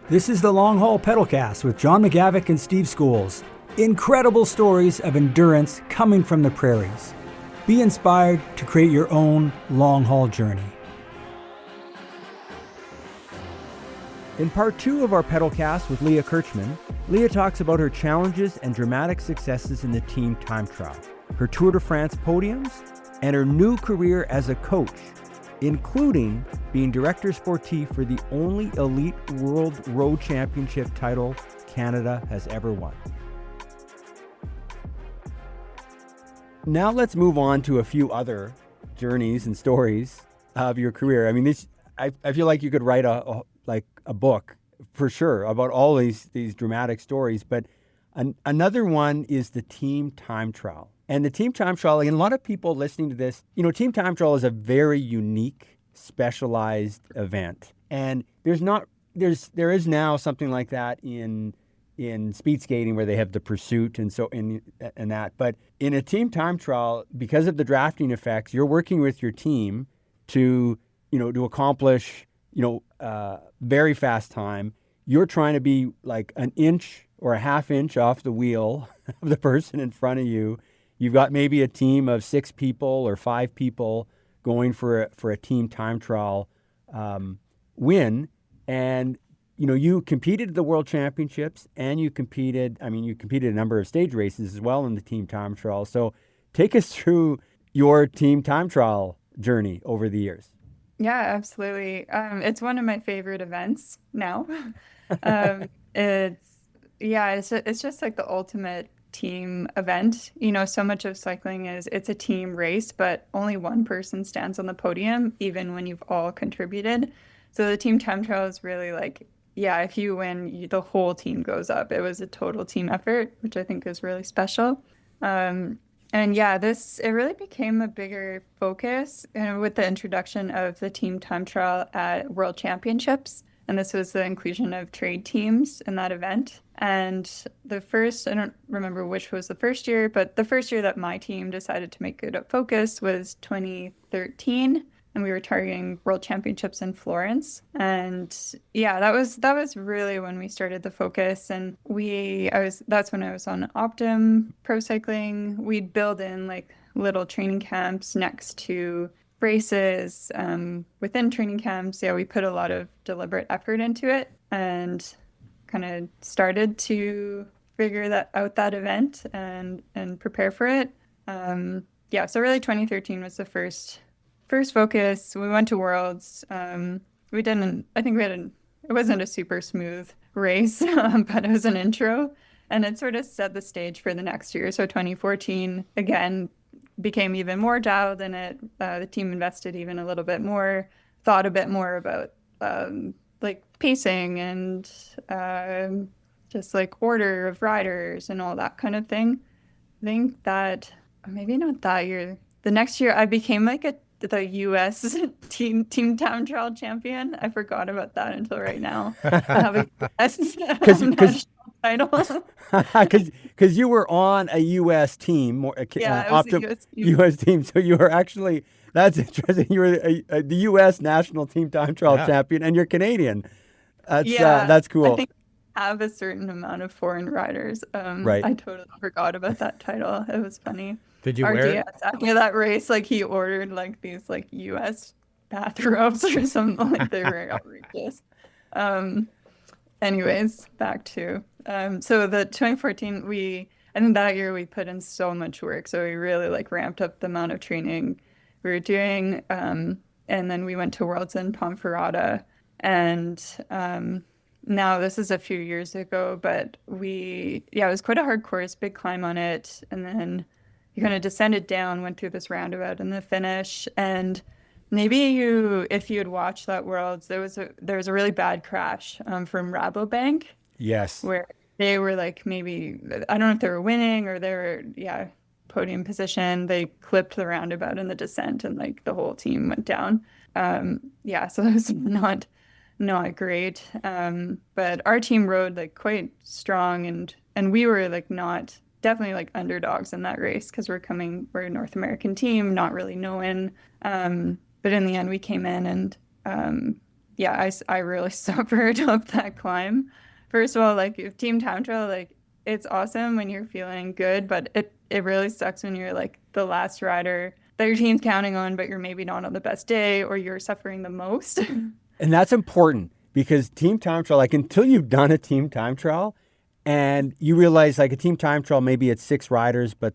This is the Long Haul PedalCast with John McGavick and Steve Schools. Incredible stories of endurance coming from the prairies. Be inspired to create your own long haul journey. In part 2 of our PedalCast with Leah Kirchmann, Leah talks about her challenges and dramatic successes in the team time trial, her Tour de France podiums, and her new career as a coach, including being director sportif for the only elite world road championship title Canada has ever won. Now let's move on to a few other journeys and stories of your career. I mean, I feel like you could write a book for sure about all these dramatic stories, but another one is the team time trial. And the team time trial, and a lot of people listening to this, team time trial is a very unique, specialized event. And there is now something like that in speed skating where they have the pursuit and that. But in a team time trial, because of the drafting effects, you're working with your team to accomplish, very fast time. You're trying to be like an inch or a half inch off the wheel of the person in front of you. You've got maybe a team of 6 people or 5 people going for a team time trial win. And, you competed at the World Championships and you competed a number of stage races as well in the team time trial. So take us through your team time trial journey over the years. Yeah, absolutely. It's one of my favorite events now. It's just like the ultimate team event. So much of cycling it's a team race, but only one person stands on the podium, even when you've all contributed. So the team time trial is really like, if you win, the whole team goes up. It was a total team effort, which I think is really special. It really became a bigger focus with the introduction of the team time trial at World Championships. And this was the inclusion of trade teams in that event. And I don't remember which was the first year, but the first year that my team decided to make it a focus was 2013. And we were targeting World Championships in Florence. And that was really when we started the focus. And that's when I was on Optum Pro Cycling. We'd build in like little training camps next to races. Within training camps, we put a lot of deliberate effort into it and kind of started to figure that event and prepare for it. So really 2013 was the first focus. We went to Worlds. It wasn't a super smooth race, but it was an intro, and it sort of set the stage for the next year. So 2014, again, became even more dialed in it. The team invested even a little bit more, thought a bit more about like pacing and just like order of riders and all that kind of thing. I think that maybe not that year. The next year I became like the U.S. team time trial champion. I forgot about that until right now. I have a U.S. national title. Because you were on a U.S. team, U.S. team. So you were actually, that's interesting. You were the U.S. national team time trial champion, and you're Canadian. That's cool. I think I have a certain amount of foreign riders. Right. I totally forgot about that title. It was funny. Did you wear it? After that race, like he ordered like these like U.S. bathrobes or something, like they were outrageous. Anyways, back to so the 2014 I think that year we put in so much work, so we really like ramped up the amount of training we were doing, and then we went to Worlds in Ponferrada, and now this is a few years ago, but it was quite a hard course, big climb on it, and then you kind of descended down, went through this roundabout in the finish, and maybe if you had watched that Worlds, there was a really bad crash from Rabobank. Yes. Where they were like, maybe, I don't know if they were winning or they were, podium position. They clipped the roundabout in the descent and like the whole team went down. So that was not great. But our team rode like quite strong and we were like definitely like underdogs in that race because we're a North American team, not really known. But in the end we came in and yeah, I really suffered up that climb. First of all, like if team time trial, like it's awesome when you're feeling good, but it really sucks when you're like the last rider that your team's counting on, but you're maybe not on the best day or you're suffering the most. And that's important because team time trial, like until you've done a team time trial and you realize like a team time trial, maybe it's 6 riders, but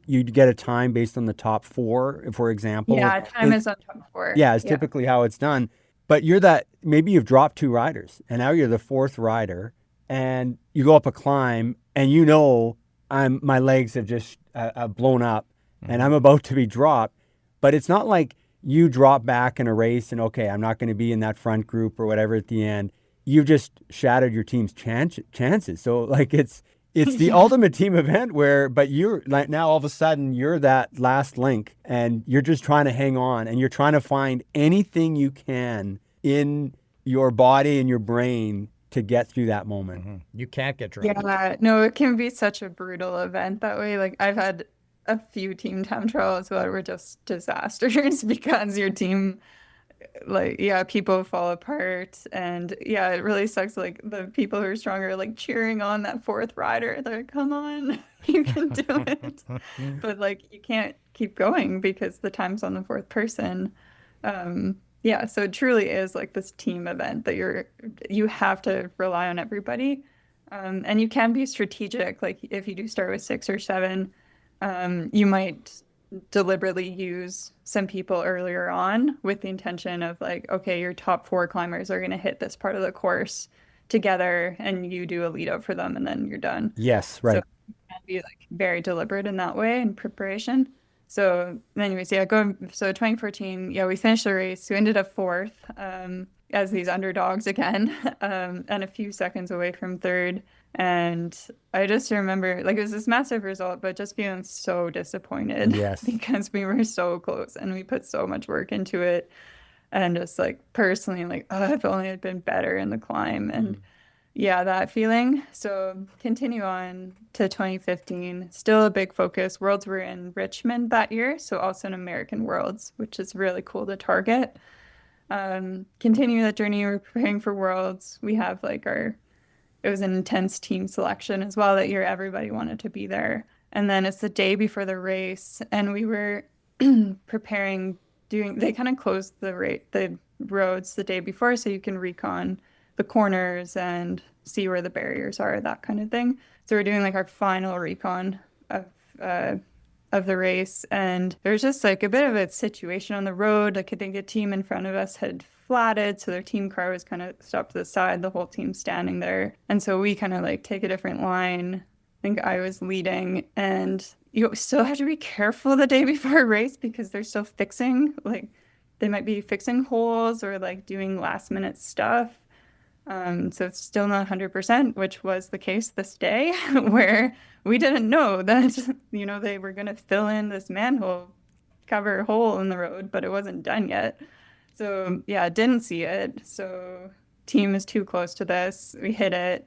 you get a time based on the top 4, for example. Yeah, time is on top four. Yeah, it's Yeah. typically how it's done. But you're that, maybe you've dropped 2 riders and now you're the 4th rider and you go up a climb and you know my legs have just blown up and I'm about to be dropped. But it's not like you drop back in a race and, okay, I'm not going to be in that front group or whatever at the end. You've just shattered your team's chances. So like it's the ultimate team event but you're like now all of a sudden you're that last link and you're just trying to hang on and you're trying to find anything you can in your body and your brain to get through that moment. You can't get dropped. Yeah, no, it can be such a brutal event that way. Like I've had a few team time trials that were just disasters because your team, like, yeah, people fall apart. And yeah, it really sucks. Like the people who are stronger, like cheering on that 4th rider. They're like, come on, you can do it. But like you can't keep going because the time's on the 4th person. Yeah, so it truly is like this team event that you have to rely on everybody. And you can be strategic. Like if you do start with 6 or 7, you might deliberately use some people earlier on with the intention of like, okay, your top 4 climbers are going to hit this part of the course together and you do a lead up for them and then you're done. Yes, So right. you can be like very deliberate in that way in preparation. So anyways, yeah, so 2014, yeah, we finished the race. We ended up 4th, as these underdogs again, and a few seconds away from 3rd. And I just remember, like, it was this massive result, but just feeling so disappointed Yes. because we were so close and we put so much work into it. And just like personally, like, oh, if only I'd been better in the climb. And yeah, that feeling. So continue on to 2015. Still a big focus. Worlds were in Richmond that year, so also an American Worlds, which is really cool to target. Continue that journey. We're preparing for Worlds. We have like it was an intense team selection as well that year. Everybody wanted to be there. And then it's the day before the race, and we were preparing, they kind of closed the roads the day before so you can recon the corners and see where the barriers are, that kind of thing. So we're doing like our final recon of the race, and there's just like a bit of a situation on the road. Like I think the team in front of us had flatted, so their team car was kind of stopped to the side, the whole team standing there. And so we kind of like take a different line. I think I was leading, and you still have to be careful the day before a race because they're still fixing, like they might be fixing holes or like doing last minute stuff. So it's still not 100%, which was the case this day, where we didn't know that, they were going to fill in this manhole cover hole in the road, but it wasn't done yet. So yeah, didn't see it. So team is too close to this. We hit it.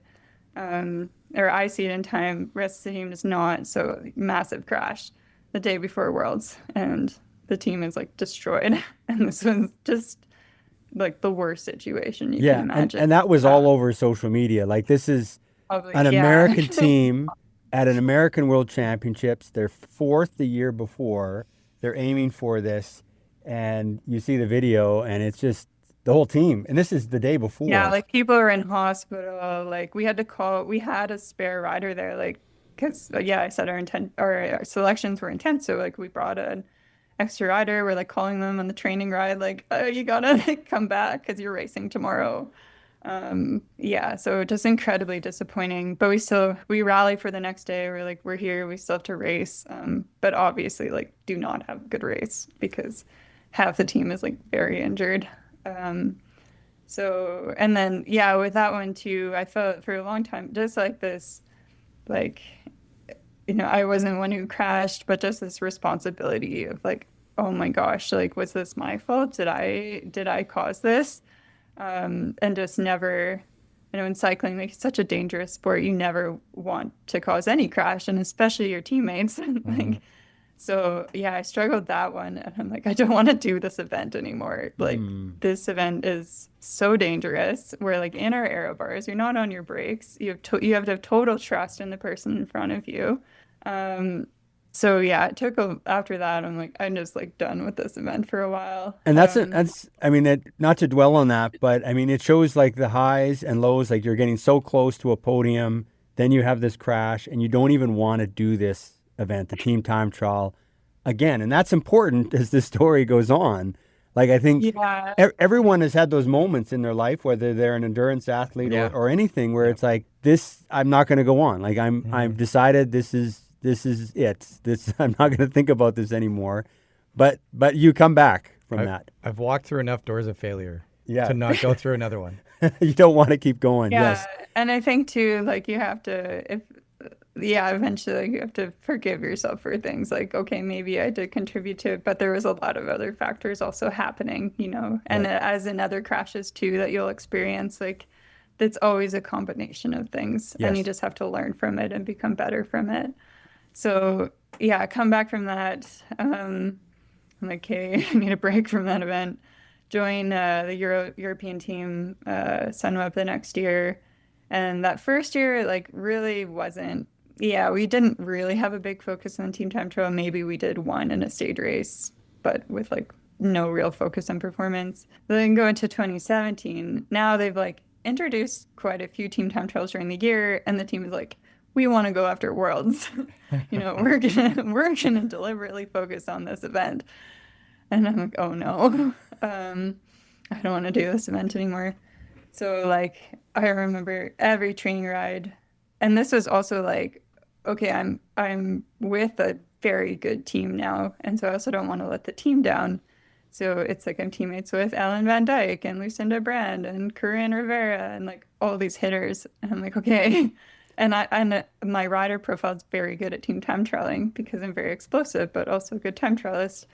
Or I see it in time. Rest of the team does not. So massive crash the day before Worlds, and the team is like destroyed. And this was just like the worst situation you can imagine. And that was all over social media. Like this is Probably, an yeah. American team at an American World Championships. They're 4th the year before. They're aiming for this, and you see the video, and it's just the whole team. And this is the day before. Yeah, like people are in hospital. Like we had a spare rider there, like because I said our selections were intense, so like we brought an extra rider. We're like calling them on the training ride, like, oh, you gotta like, come back because you're racing tomorrow. Yeah, so just incredibly disappointing. But we rally for the next day. We're like, we're here, we still have to race. But obviously like do not have a good race because half the team is like very injured. So and then yeah, with that one too, I felt for a long time just like this, like I wasn't one who crashed, but just this responsibility of like, oh my gosh, like, was this my fault? Did I cause this? And just never, in cycling, like, it's such a dangerous sport. You never want to cause any crash, and especially your teammates. Like, So yeah, I struggled that one, and I'm like, I don't want to do this event anymore. Like Mm. this event is so dangerous. We're like in our aero bars, you're not on your brakes. You have to have total trust in the person in front of you. Um, so yeah, after that, I'm like, I'm just like done with this event for a while. And I mean, not to dwell on that, but I mean, it shows like the highs and lows, like you're getting so close to a podium, then you have this crash and you don't even want to do this event, the team time trial again. And that's important as the story goes on. Like, I think Yeah. everyone has had those moments in their life, whether they're an endurance athlete or anything, where it's like, this, I'm not going to go on. Like I've decided this is it. I'm not going to think about this anymore. But you come back from that. I've walked through enough doors of failure Yeah. to not go through another one. You don't want to keep going. Yeah. Yes. And I think too, like you have to, eventually like, you have to forgive yourself for things like, okay, maybe I did contribute to it, but there was a lot of other factors also happening, and as in other crashes too that you'll experience, like it's always a combination of things and you just have to learn from it and become better from it. So yeah, come back from that. I'm like, okay, I need a break from that event. Join the European team, Sunweb the next year. And that first year, like, really wasn't, we didn't really have a big focus on the team time trial. Maybe we did one in a stage race, but with like no real focus on performance. Then go into 2017. Now they've like introduced quite a few team time trials during the year, and the team is like, we want to go after worlds. We're gonna deliberately focus on this event. And I'm like, oh no, I don't want to do this event anymore. So like, I remember every training ride, and this was also like, okay, I'm with a very good team now, and so I also don't want to let the team down. So it's like I'm teammates with Ellen Van Dyke and Lucinda Brand and Corinne Rivera and like all these hitters. And I'm like, okay. And my rider profile is very good at team time trialing because I'm very explosive, but also a good time trialist.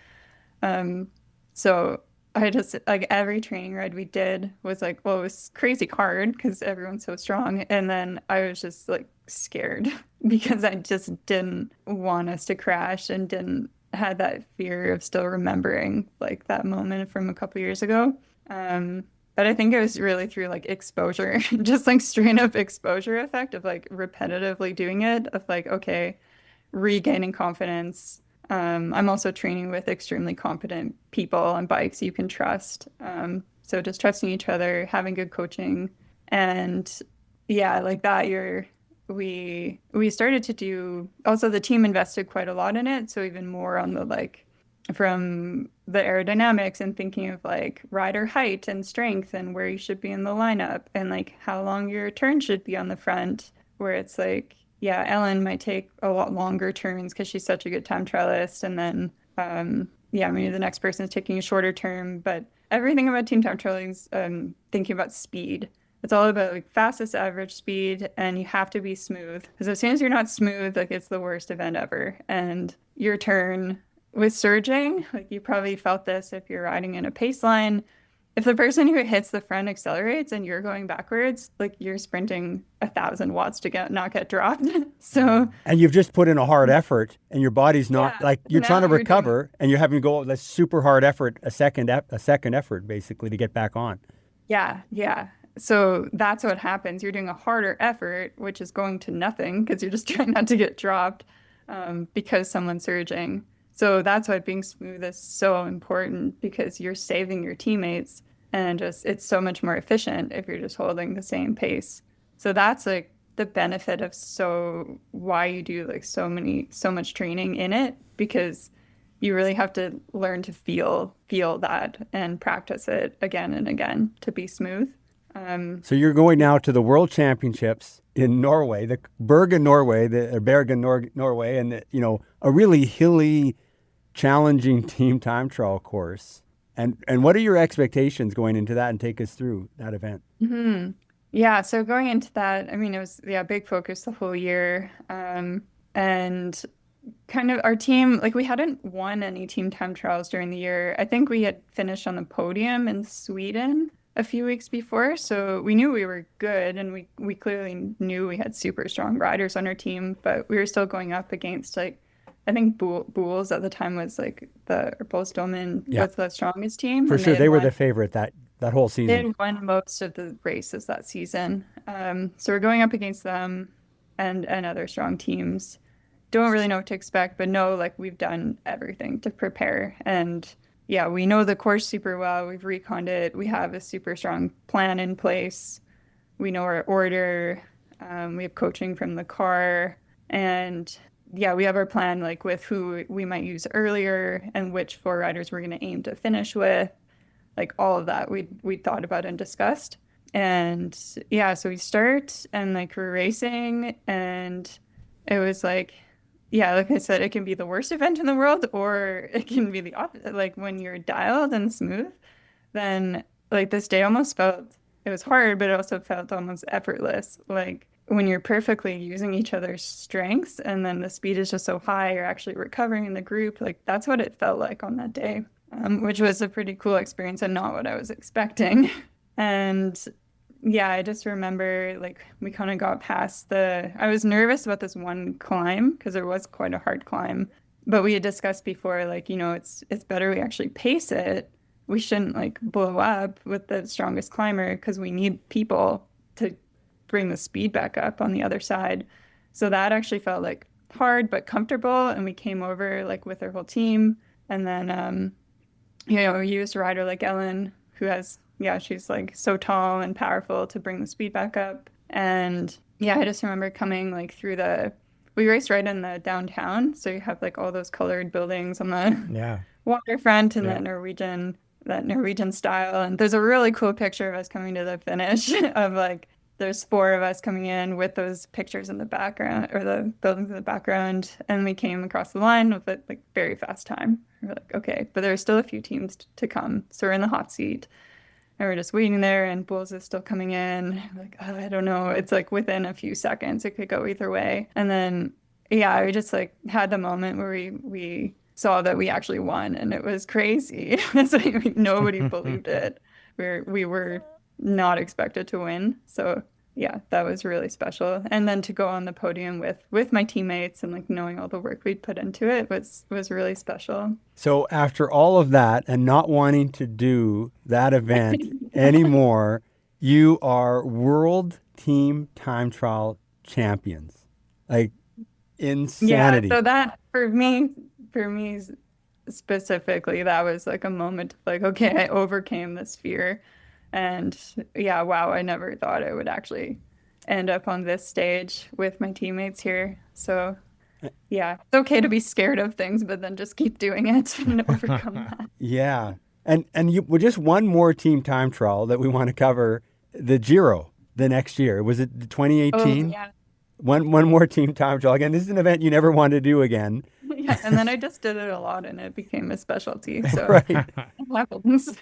So I just like every training ride we did was like, well, it was crazy hard because everyone's so strong. And then I was just like scared because I just didn't want us to crash and didn't had that fear of still remembering like that moment from a couple years ago. But I think it was really through like exposure, just like straight up exposure effect of like repetitively doing it, of like, okay, regaining confidence. I'm also training with extremely competent people on bikes you can trust. So just trusting each other, having good coaching. And yeah, like that year, we started to do, also the team invested quite a lot in it. So even more on the like, from the aerodynamics and thinking of like rider height and strength and where you should be in the lineup and like how long your turn should be on the front, where it's like, yeah, Ellen might take a lot longer turns because she's such a good time trialist. And then, maybe the next person is taking a shorter turn. But everything about team time trialing is thinking about speed. It's all about like fastest average speed, and you have to be smooth. Because as soon as you're not smooth, like it's the worst event ever. And your turn with surging, like you probably felt this if you're riding in a pace line. If the person who hits the front accelerates and you're going backwards, like you're sprinting 1,000 watts to not get dropped. So and you've just put in a hard effort, and your body's not like you're trying to recover, and you're having to go this super hard effort, a second effort basically to get back on. Yeah. So that's what happens. You're doing a harder effort, which is going to nothing because you're just trying not to get dropped because someone's surging. So that's why being smooth is so important, because you're saving your teammates, and just it's so much more efficient if you're just holding the same pace. So that's like the benefit of why you do like so much training in it, because you really have to learn to feel that and practice it again and again to be smooth. So you're going now to the World Championships in Norway, the Bergen, Norway, Norway, and a really hilly, challenging team time trial course. And what are your expectations going into that, and take us through that event? Mm-hmm. Yeah, so going into that, I mean, it was big focus the whole year. And kind of our team, like we hadn't won any team time trials during the year. I think we had finished on the podium in Sweden a few weeks before, so we knew we were good, and we clearly knew we had super strong riders on our team, but we were still going up against like I think Bulls at the time was like Bolstomen Yeah. was the strongest team. For and sure. They were won, the favorite that whole they season. had won most of the races that season. So we're going up against them and other strong teams. Don't really know what to expect, but know like we've done everything to prepare. And yeah, we know the course super well. We've reconned it. We have a super strong plan in place. We know our order. We have coaching from the car. And yeah, we have our plan like with who we might use earlier and which four riders we're going to aim to finish with. Like all of that we thought about and discussed. And yeah, so we start and like we're racing and it was like, yeah, like I said, it can be the worst event in the world or it can be the opposite. Like when you're dialed and smooth, then like this day almost felt, it was hard, but it also felt almost effortless. Like when you're perfectly using each other's strengths and then the speed is just so high, you're actually recovering in the group. Like that's what it felt like on that day, which was a pretty cool experience and not what I was expecting. And yeah, I just remember like we kind of got past I was nervous about this one climb because it was quite a hard climb. But we had discussed before, like, it's better we actually pace it. We shouldn't like blow up with the strongest climber because we need people to bring the speed back up on the other side. So that actually felt like hard but comfortable. And we came over like with our whole team. And then, we used a rider like Ellen who has she's like so tall and powerful to bring the speed back up. And yeah, I just remember coming like we raced right in the downtown. So you have like all those colored buildings on the waterfront and that Norwegian style. And there's a really cool picture of us coming to the finish of like, there's four of us coming in with those pictures in the background or the buildings in the background. And we came across the line with a like very fast time. We're like, okay, but there's still a few teams to come. So we're in the hot seat. And we're just waiting there, and Bulls is still coming in. I'm like, oh, I don't know. It's like within a few seconds, it could go either way. And then, yeah, we just like had the moment where we saw that we actually won, and it was crazy. It's like nobody believed it. We were not expected to win. So yeah, that was really special. And then to go on the podium with my teammates and like knowing all the work we'd put into it was really special. So after all of that and not wanting to do that event anymore, you are world team time trial champions. Like insanity. Yeah, so that for me specifically, that was like a moment of like, okay, I overcame this fear. And yeah, wow, I never thought I would actually end up on this stage with my teammates here. So yeah, it's okay to be scared of things, but then just keep doing it and overcome that. Yeah. And you well, just one more team time trial that we want to cover, the Giro the next year. Was it 2018? Oh, yeah. One more team time trial. Again, this is an event you never want to do again. Yeah, and then I just did it a lot and it became a specialty. So Right. it happens.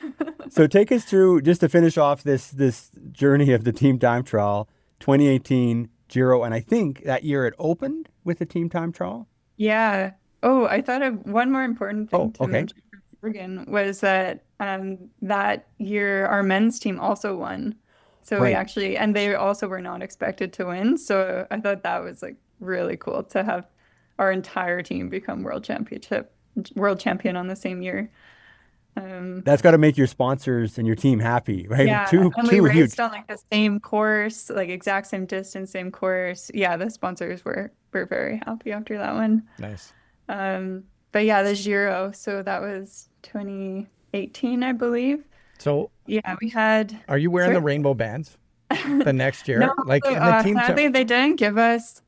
So take us through, just to finish off this journey of the team time trial, 2018 Giro. And I think that year it opened with the team time trial. Yeah. Oh, I thought of one more important thing to okay. mention for Oregon was that that year our men's team also won. So we Right. actually, and they also were not expected to win. So I thought that was like really cool to have our entire team become world champion on the same year. That's got to make your sponsors and your team happy, right? Yeah, Two and we huge. raced on like the same course, like exact same distance, same course. Yeah, the sponsors were very happy after that one. Nice. But yeah, the Giro. So that was 2018, I believe. So Yeah, we had. are you wearing Sorry? the rainbow bands the next year? No, Like in the team sadly, they didn't give us.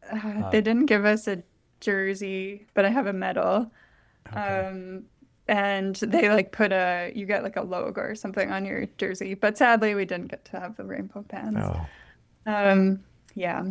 They didn't give us a jersey, but I have a medal. Okay. And they like you get like a logo or something on your jersey. But sadly, we didn't get to have the rainbow bands. Oh. Yeah.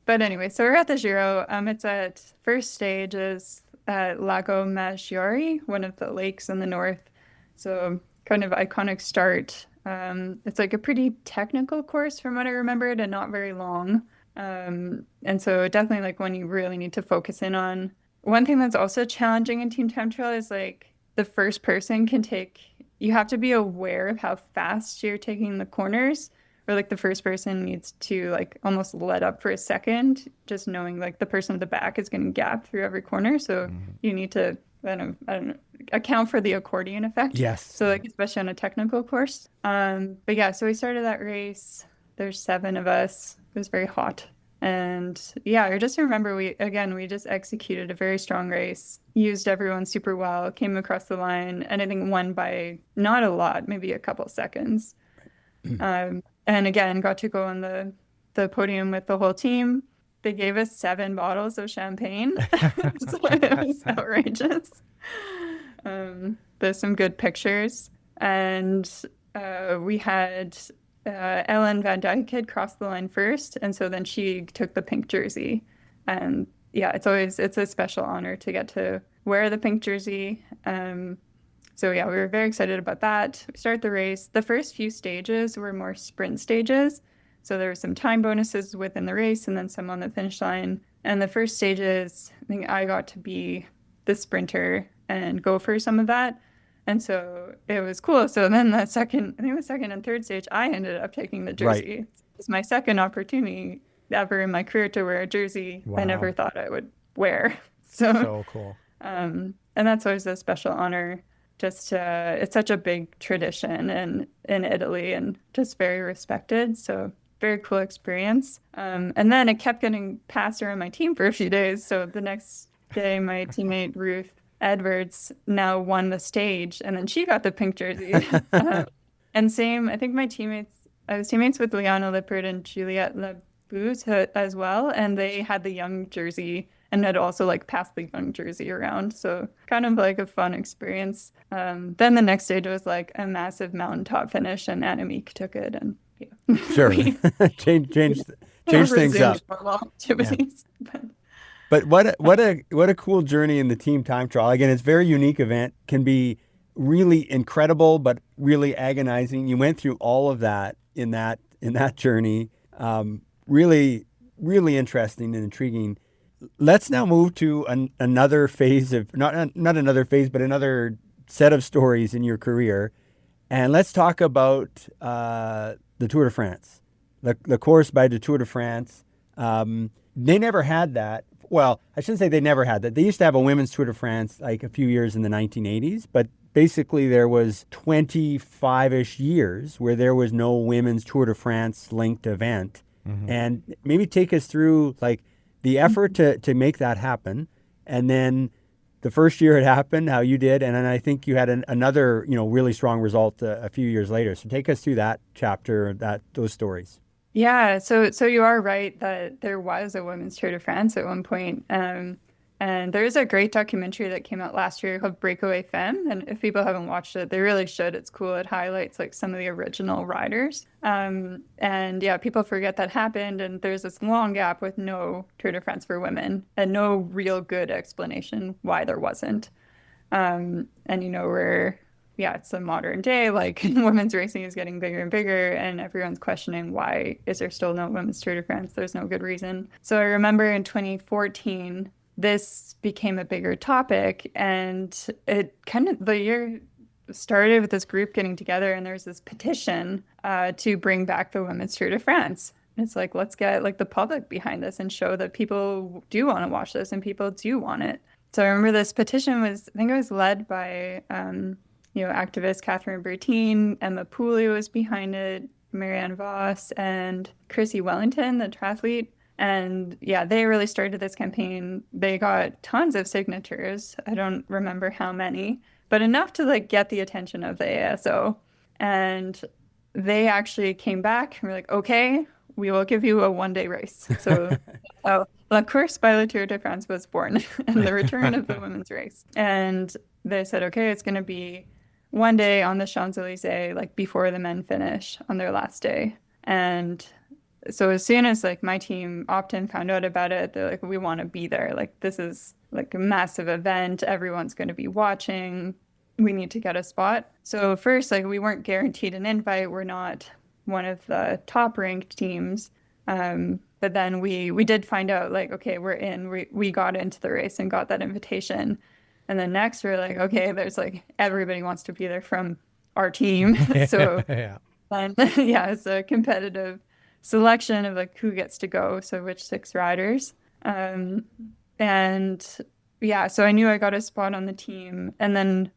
But anyway, so we're at the Giro. It's at first stage is at Lago Maggiore, one of the lakes in the north. So kind of iconic start. It's like a pretty technical course from what I remembered and not very long. And so definitely like one you really need to focus in on. One thing that's also challenging in team time trial is like the first person you have to be aware of how fast you're taking the corners where like the first person needs to like almost let up for a second, just knowing like the person at the back is going to gap through every corner. So you need to, I don't know, account for the accordion effect. Yes. So like, especially on a technical course. But yeah, so we started that race. There's 7 of us. It was very hot. And yeah, I just remember we just executed a very strong race, used everyone super well, came across the line, and I think won by not a lot, maybe a couple seconds. And again, got to go on the podium with the whole team. They gave us 7 bottles of champagne. So it was outrageous. There's some good pictures. And we had Ellen Van Dyke had crossed the line first. And so then she took the pink jersey. And yeah, it's a special honor to get to wear the pink jersey. So yeah, we were very excited about that. We started the race. The first few stages were more sprint stages. So there were some time bonuses within the race and then some on the finish line. And the first stages, I think I got to be the sprinter and go for some of that. And so it was cool. So then the second and third stage, I ended up taking the jersey. Right. It was my second opportunity ever in my career to wear a jersey I never thought I would wear. So cool. And that's always a special honor. Just it's such a big tradition in Italy and just very respected. So very cool experience. And then it kept getting passed around my team for a few days. So the next day, my teammate Ruth Edwards now won the stage, and then she got the pink jersey. And same, I think I was teammates with Liana Lippert and Juliette Labuse as well, and they had the young jersey and had also like passed the young jersey around. So kind of like a fun experience. Then the next stage was like a massive mountaintop finish, and Annemiek took it, and yeah. Sure. change things up. Normal activities. Yeah. But what a cool journey in the team time trial. Again, it's a very unique event. Can be really incredible, but really agonizing. You went through all of that in that journey. Really, really interesting and intriguing. Let's now move to another phase of not another phase, but another set of stories in your career, and let's talk about the Tour de France, the course by the Tour de France. They never had that. Well, I shouldn't say they never had that. They used to have a women's Tour de France like a few years in the 1980s, but basically there was 25-ish years where there was no women's Tour de France linked event. Mm-hmm. And maybe take us through like the effort to make that happen, and then the first year it happened, how you did, and then I think you had another really strong result a few years later. So take us through that chapter, those stories. Yeah, so you are right that there was a women's Tour de France at one point. And there's a great documentary that came out last year called Breakaway Femme. And if people haven't watched it, they really should. It's cool. It highlights like some of the original riders. And yeah, people forget that happened. And there's this long gap with no Tour de France for women and no real good explanation why there wasn't. And it's the modern day, like women's racing is getting bigger and bigger, and everyone's questioning why is there still no women's Tour de France? There's no good reason. So I remember in 2014, this became a bigger topic, and the year started with this group getting together, and there's this petition to bring back the women's Tour de France. And it's like, let's get like the public behind this and show that people do want to watch this and people do want it. So I remember this petition I think it was led by activist Catherine Bertine, Emma Pooley was behind it, Marianne Voss, and Chrissy Wellington, the triathlete. And yeah, they really started this campaign. They got tons of signatures. I don't remember how many, but enough to like get the attention of the ASO. And they actually came back and were like, okay, we will give you a one-day race. So La Course by la Tour de France was born, and the return of the women's race. And they said, okay, it's going to be one day on the Champs-Elysees, like before the men finish on their last day. And so as soon as like my team Optin found out about it, they're like, we want to be there. Like this is like a massive event. Everyone's going to be watching. We need to get a spot. So first, like we weren't guaranteed an invite. We're not one of the top ranked teams. But then we did find out like, okay, we're in. We got into the race and got that invitation. And then next we're like, okay, there's like everybody wants to be there from our team. So yeah. And yeah, it's a competitive selection of like who gets to go, so which 6 riders. Um, and yeah, so I knew I got a spot on the team, and then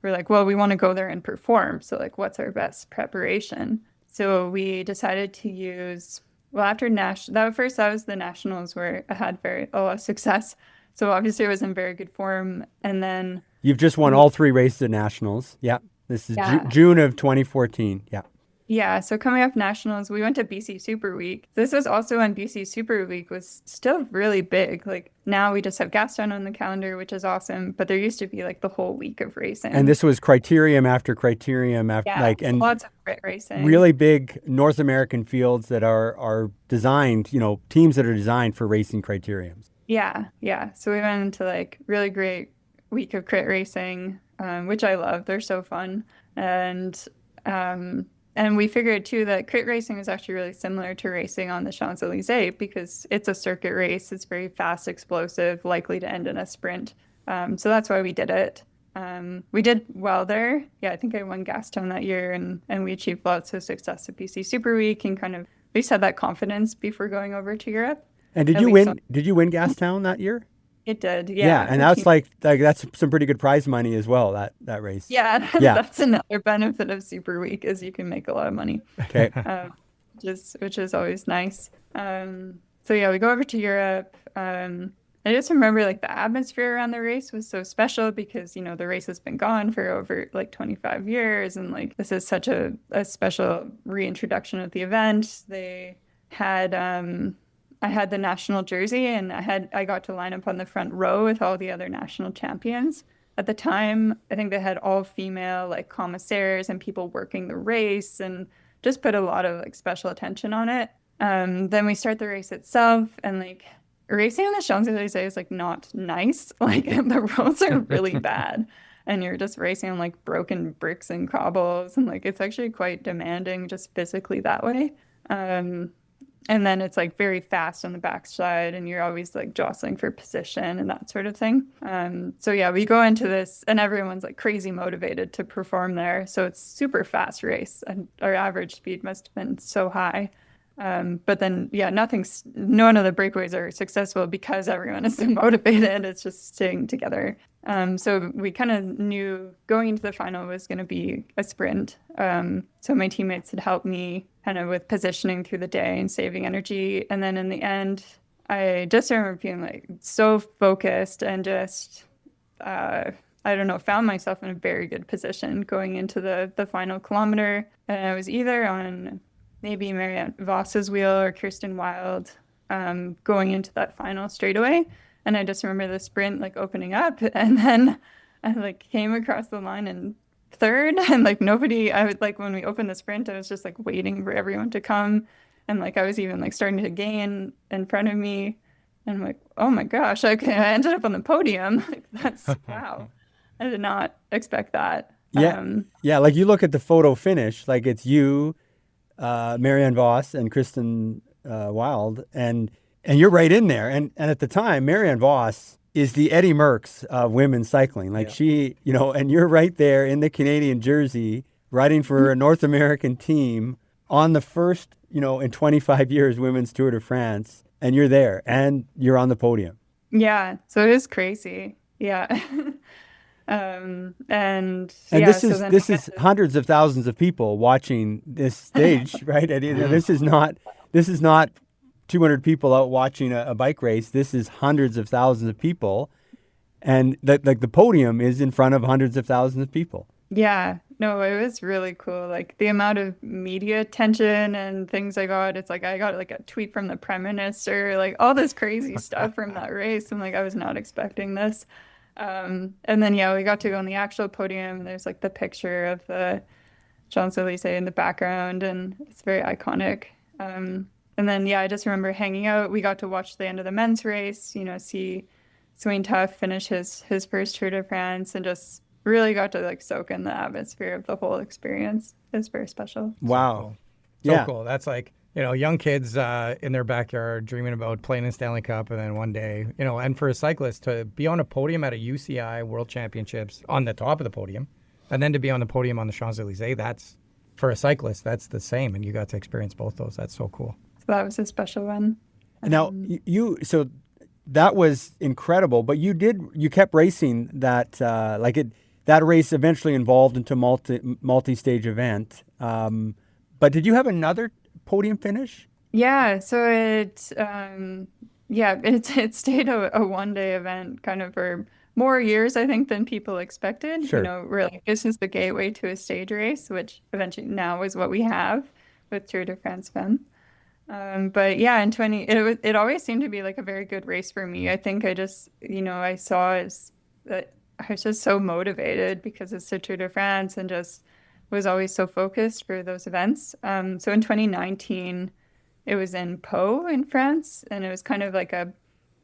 we're like, well, we want to go there and perform. So like, what's our best preparation? So we decided to use, well, after that was the nationals where I had a lot of success. So obviously I was in very good form. And then You've just won we, all 3 races at nationals. Yeah. This is yeah, June of 2014. Yeah. yeah. So coming off nationals, we went to BC Super Week. This was also when BC Super Week was still really big. Like now we just have Gastown on the calendar, which is awesome. But there used to be like the whole week of And racing. this was criterium after criterium after Yeah, like, and lots of crit racing. really big North American fields that are designed, teams that are designed for racing criteriums. Yeah, yeah. So we went into like really great week of crit racing, which I love. They're so fun. And um, and we figured too that crit racing is actually really similar to racing on the Champs-Élysées because it's a circuit race. It's very fast, explosive, likely to end in a sprint. So that's why we did it. We did well there. Yeah, I think I won Gastown that year, and we achieved lots of success at BC Super Week and kind of at least had that confidence before going over to Europe. And did At you least win? Did you win Gastown that year? it did. Yeah, Yeah, and our that's team. like that's some pretty good prize money as well. That race. Yeah, Yeah. that's another benefit of Super Week is you can make a lot of money, Okay. which is always nice. So yeah, we go over to Europe. I just remember like the atmosphere around the race was so special because the race has been gone for over like 25 years, and like this is such a special reintroduction of the event. They had I had the national jersey, and I got to line up on the front row with all the other national champions. At the time, I think they had all female like commissaires and people working the race and just put a lot of like special attention on it. Then we start the race itself, and like racing on the Champs-Élysées is like not nice. Like the roads are really bad, and you're just racing on like broken bricks and cobbles, and like it's actually quite demanding just physically that way. Um, and then it's like very fast on the backside, and you're always like jostling for position and that sort of thing. So yeah, we go into this, and everyone's like crazy motivated to perform there. So it's super fast race, and our average speed must have been so high. But then, yeah, none of the breakaways are successful because everyone is so motivated. It's just staying together. So we kind of knew going into the final was going to be a sprint. So my teammates had helped me kind of with positioning through the day and saving energy. And then in the end, I just remember feeling like so focused and just, I don't know, found myself in a very good position going into the final kilometer. And I was either on maybe Marianne Voss's wheel or Kirsten Wild going into that final straightaway. And I just remember the sprint like opening up, and then I like came across the line in third, and like nobody, I would like when we opened the sprint, I was just like waiting for everyone to come. And like I was even like starting to gain in front of me. And I'm like, oh my gosh, okay, I ended up on the podium. Like that's wow. I did not expect that. Yeah. Yeah. Like you look at the photo finish, like it's you, Marianne Voss and Kristen Wild, and you're right in there. And at the time, Marianne Voss is the Eddie Merckx of women's cycling. Like she, and you're right there in the Canadian jersey, riding for a North American team on the first, in 25 years, Women's Tour de France, and you're there and you're on the podium. Yeah, so it is crazy. Yeah. And yeah, this so is then this is hundreds of thousands of people watching this stage, right? And, this is not 200 people out watching a bike race. This is hundreds of thousands of people, and the podium is in front of hundreds of thousands of people. Yeah, no, it was really cool. Like the amount of media attention and things I got. It's like I got like a tweet from the Prime Minister, like all this crazy stuff from that race. I'm like, I was not expecting this. And then yeah, we got to go on the actual podium. There's like the picture of the Champs-Élysées in the background, and it's very iconic. And then yeah, I just remember hanging out. We got to watch the end of the men's race, see Swain Tuff finish his first Tour de France, and just really got to like soak in the atmosphere of the whole experience. It was very special. Wow. So cool. That's like, young kids in their backyard dreaming about playing in Stanley Cup, and then one day, and for a cyclist to be on a podium at a UCI World Championships on the top of the podium, and then to be on the podium on the Champs-Élysées, for a cyclist, that's the same, and you got to experience both those. That's so cool. So that was a special one. Now, so that was incredible, but you kept racing that, that race eventually evolved into multi-stage event. But did you have another podium finish? Yeah, so it stayed a one-day event kind of for more years, I think, than people expected. Sure. You know, really, this is the gateway to a stage race, which eventually now is what we have with Tour de France Femme. But yeah, it always seemed to be like a very good race for me. I think I just, I saw as that I was just so motivated because it's the Tour de France and just was always so focused for those events. So in 2019, it was in Pau in France, and it was kind of like a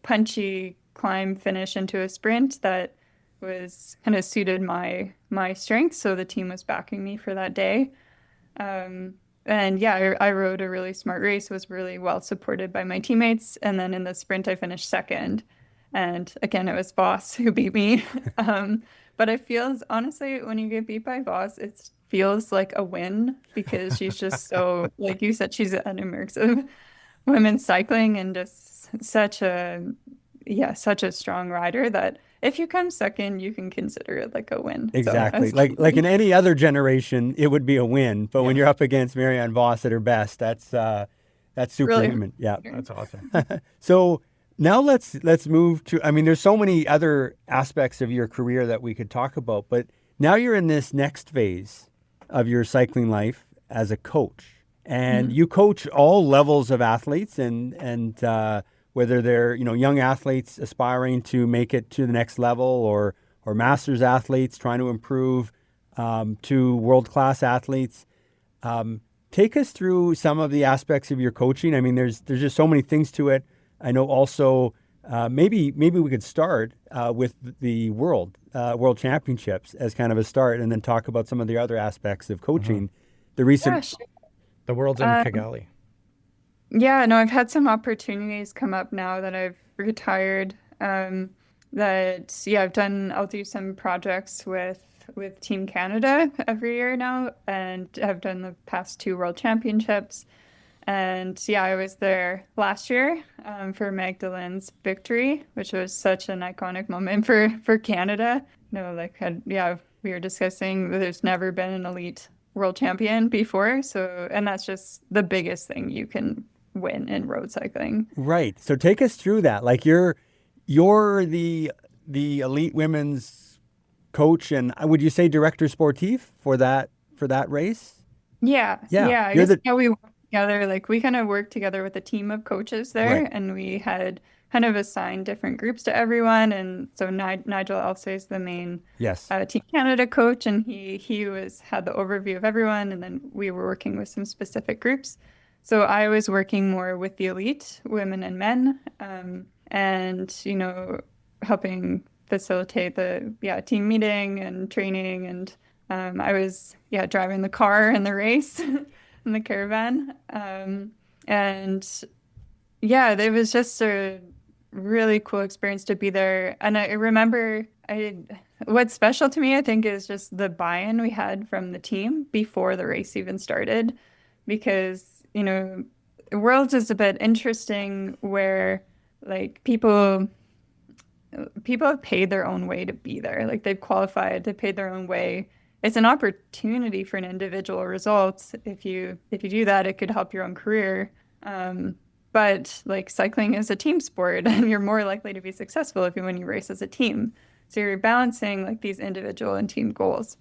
punchy climb finish into a sprint that was kind of suited my strengths. So the team was backing me for that day. And yeah, I rode a really smart race, was really well supported by my teammates. And then in the sprint, I finished second. And again, it was Voss who beat me. But it feels, honestly, when you get beat by Voss, it feels like a win because she's just so, like you said, she's an immersive women's cycling and just such a strong rider that if you come second, you can consider it like a win. Exactly. So like in any other generation, it would be a win. But when you're up against Marianne Voss at her best, that's superhuman. Really? Yeah. That's awesome. So now let's move to, I mean, there's so many other aspects of your career that we could talk about, but now you're in this next phase of your cycling life as a coach. And you coach all levels of athletes and whether they're, young athletes aspiring to make it to the next level or masters athletes trying to improve to world-class athletes. Take us through some of the aspects of your coaching. I mean, there's just so many things to it. I know also maybe we could start with the World Championships as kind of a start and then talk about some of the other aspects of coaching. The recent... yeah, sure. The World's in Kigali. Yeah, no, I've had some opportunities come up now that I've retired. I'll do some projects with Team Canada every year now, and I've done the past 2 World Championships. And yeah, I was there last year for Magdalene's victory, which was such an iconic moment for Canada. We were discussing that there's never been an elite world champion before. So, and that's just the biggest thing you can win in road cycling. Right. So take us through that. Like you're the elite women's coach and would you say director sportif for that race? Yeah. Yeah. I guess how we work together, like we kind of worked together with a team of coaches there, Right. and we had kind of assigned different groups to everyone. And so Nigel Elsay is the main Yes. Team Canada coach, and he had the overview of everyone, and then we were working with some specific groups. So I was working more with the elite women and men, and helping facilitate the team meeting and training, and I was driving the car in the race in the caravan, and it was just a really cool experience to be there. And I remember what's special to me, I think, is just the buy-in we had from the team before the race even started, because Worlds is a bit interesting where like people have paid their own way to be there. Like they've qualified, they paid their own way. It's an opportunity for an individual result. If you do that, it could help your own career. But like cycling is a team sport, and you're more likely to be successful when you race as a team. So you're balancing like these individual and team goals.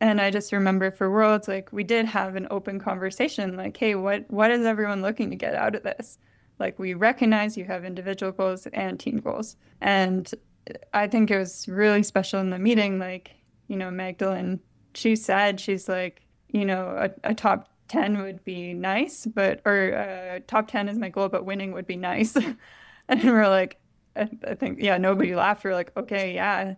And I just remember for Worlds, like we did have an open conversation, like, hey, what is everyone looking to get out of this? Like we recognize you have individual goals and team goals. And I think it was really special in the meeting, like, Magdalene, she's like, a top 10 would be nice, or top 10 is my goal, but winning would be nice. And we're like, I think, nobody laughed. We're like, okay, yeah.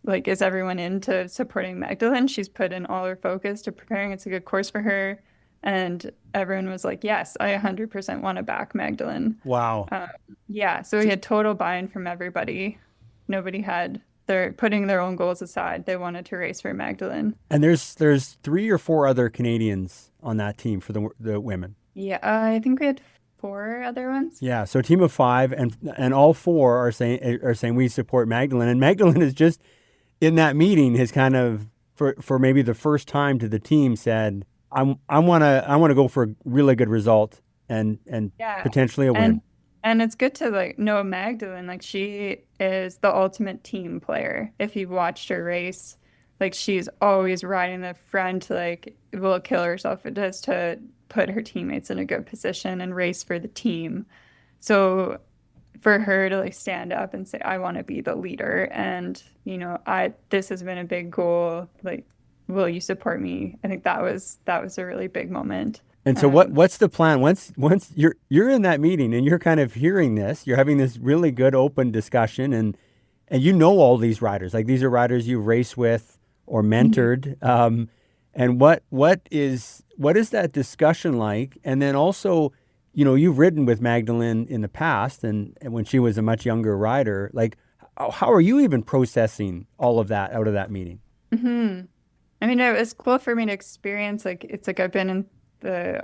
Like, is everyone into supporting Magdalene? She's put in all her focus to preparing. It's a good course for her. And everyone was like, yes, I 100% want to back Magdalene. Wow. So we had total buy-in from everybody. Nobody had they're putting their own goals aside. They wanted to race for Magdalene. And there's 3 or 4 other Canadians on that team for the women. Yeah, I think we had 4 other ones. Yeah, so a team of 5, and all 4 are saying we support Magdalene. And Magdalene is just in that meeting has kind of for maybe the first time to the team said, I want to go for a really good result and Yeah. potentially a win. And it's good to like know Magdalene. Like she is the ultimate team player. If you've watched her race, like she's always riding the front, like will kill herself just to put her teammates in a good position and race for the team. So for her to like stand up and say, I want to be the leader, and this has been a big goal, like, will you support me? I think that was a really big moment. And so what's the plan once you're in that meeting and you're kind of hearing this, you're having this really good open discussion, and all these riders, like these are riders you've raced with or mentored. And what is that discussion like? And then also, you've ridden with Magdalene in the past and when she was a much younger rider, like how are you even processing all of that out of that meeting? I mean, it was cool for me to experience, like, it's like I've been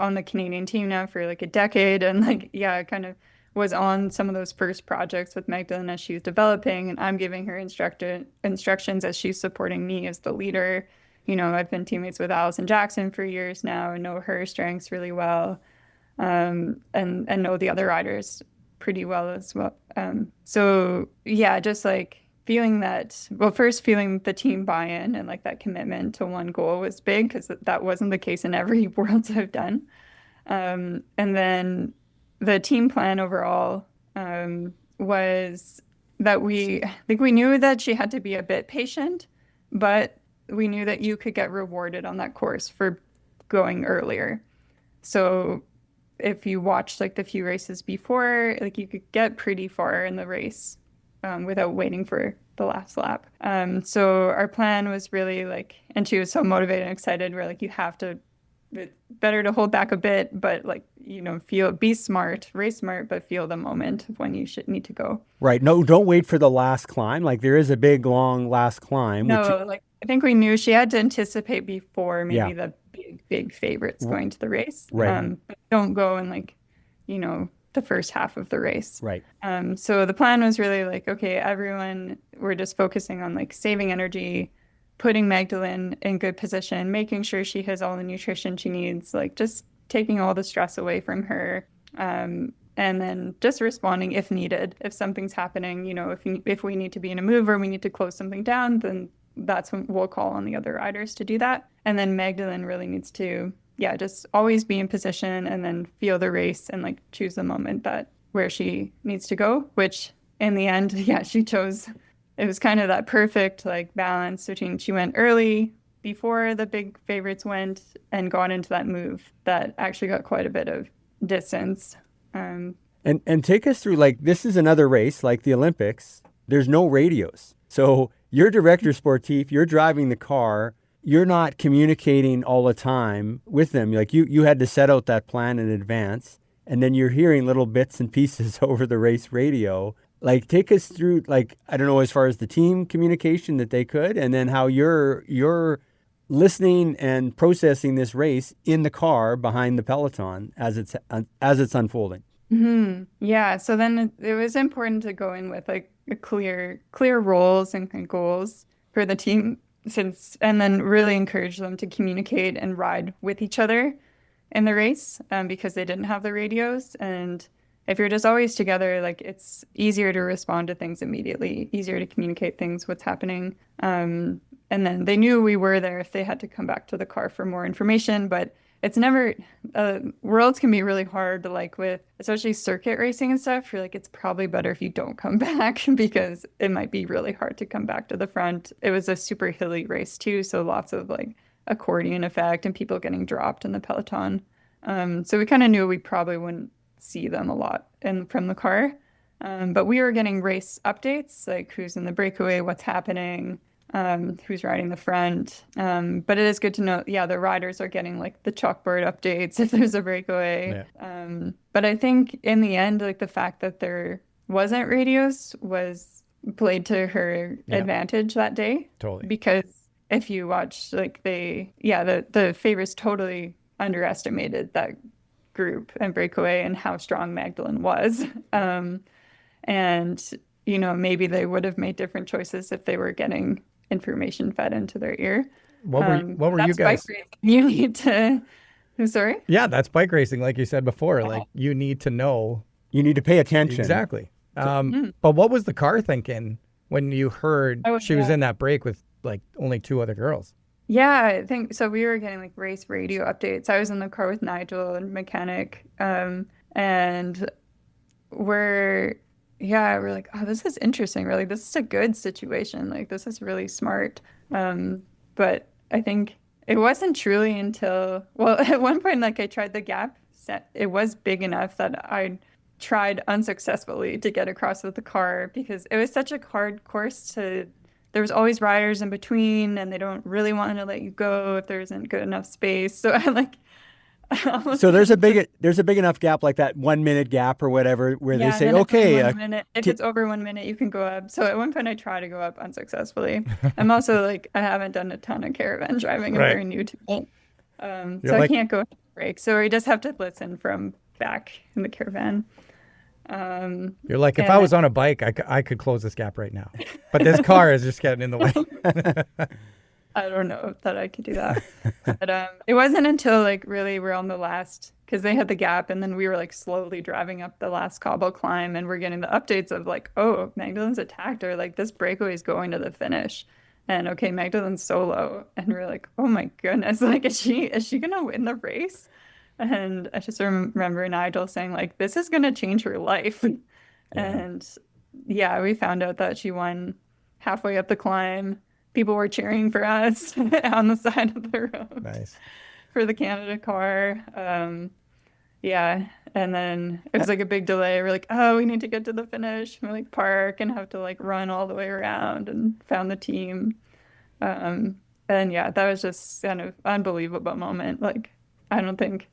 on the Canadian team now for like a decade, and like, yeah, I kind of was on some of those first projects with Magdalene as she was developing, and I'm giving her instructions as she's supporting me as the leader. I've been teammates with Allison Jackson for years now and know her strengths really well, and know the other riders pretty well as well. So yeah, just like feeling the team buy-in and like that commitment to one goal was big, because that wasn't the case in every Worlds I've done. And then the team plan overall was that I think we knew that she had to be a bit patient, but we knew that you could get rewarded on that course for going earlier. So if you watched like the few races before, like you could get pretty far in the race without waiting for the last lap. So our plan was really like, and she was so motivated and excited. We're like, it's better to hold back a bit, but like, be smart, race smart, but feel the moment of when you should need to go. Right. No, don't wait for the last climb. Like there is a big, long last climb. No, like I think we knew she had to anticipate before maybe the big favorites going to the race. Right. But don't go in like, the first half of the race. Right. So the plan was really like, okay, everyone, we're just focusing on like saving energy, putting Magdalene in good position, making sure she has all the nutrition she needs, like just taking all the stress away from her. And then just responding if needed. If something's happening, if we need to be in a move or we need to close something down, then that's when we'll call on the other riders to do that. And then Magdalene really needs to just always be in position and then feel the race and like choose the moment where she needs to go, which in the end, she chose. It was kind of that perfect like balance between she went early before the big favorites went and got into that move that actually got quite a bit of distance. And take us through, like, this is another race like the Olympics. There's no radios. So you're director sportif, you're driving the car. You're not communicating all the time with them. Like you had to set out that plan in advance, and then you're hearing little bits and pieces over the race radio. Like take us through, like, I don't know, as far as the team communication that they could, and then how you're listening and processing this race in the car behind the peloton as it's unfolding. Mm-hmm. Yeah. So then it was important to go in with like a clear roles and goals for the team. And then really encourage them to communicate and ride with each other in the race, because they didn't have the radios. And if you're just always together, like it's easier to respond to things immediately, easier to communicate things, what's happening. And then they knew we were there if they had to come back to the car for more information. But it's never, Worlds can be really hard to like with, especially circuit racing and stuff. You're like, it's probably better if you don't come back because it might be really hard to come back to the front. It was a super hilly race too. So lots of like accordion effect and people getting dropped in the peloton. So we kind of knew we probably wouldn't see them a lot from the car. But we were getting race updates, like who's in the breakaway, what's happening, who's riding the front. But it is good to know, the riders are getting like the chalkboard updates if there's a breakaway. Yeah. But I think in the end, like the fact that there wasn't radios was played to her advantage that day. Totally. Because if you watch, like the favorites totally underestimated that group and breakaway and how strong Magdalene was. And, maybe they would have made different choices if they were getting information fed into their ear. What were you That's guys? bike racing. You need to. I'm sorry? Yeah, that's bike racing, like you said before. Like you need to know You need to pay attention. exactly. But what was the car thinking when you heard she was in that break with like only 2 other girls? Yeah, I think so. We were getting like race radio updates. I was in the car with Nigel and mechanic, and we're like, oh, this is interesting. Really, this is a good situation. Like, this is really smart. But I think it wasn't truly until, well, at one point, like I tried the gap set. It was big enough that I tried unsuccessfully to get across with the car because it was such a hard course to. There was always riders in between, and they don't really want to let you go if there isn't good enough space. So I like. So there's a big enough gap, like that 1 minute gap or whatever, where they say, okay, if it's over 1 minute, you can go up. So at one point, I tried to go up unsuccessfully. I'm also like, I haven't done a ton of caravan driving. I'm very new to it, so I can't go break. So I just have to listen from back in the caravan. You're like, if I was on a bike, I could close this gap right now. But this car is just getting in the way. I don't know that I could do that. But it wasn't until like really we're on the last, because they had the gap, and then we were like slowly driving up the last cobble climb, and we're getting the updates of like, oh, Magdalene's attacked her. Like this breakaway is going to the finish. And okay, Magdalene's solo. And we're like, oh my goodness, like is she gonna win the race? And I just remember Nigel saying like, this is gonna change her life. Yeah. And yeah, we found out that she won halfway up the climb. People were cheering for us on the side of the road. Nice. For the Canada car. Yeah. And then it was like a big delay. We're like, oh, we need to get to the finish. We like park and have to like run all the way around, and found the team. And yeah, that was just kind of unbelievable moment. Like, I don't think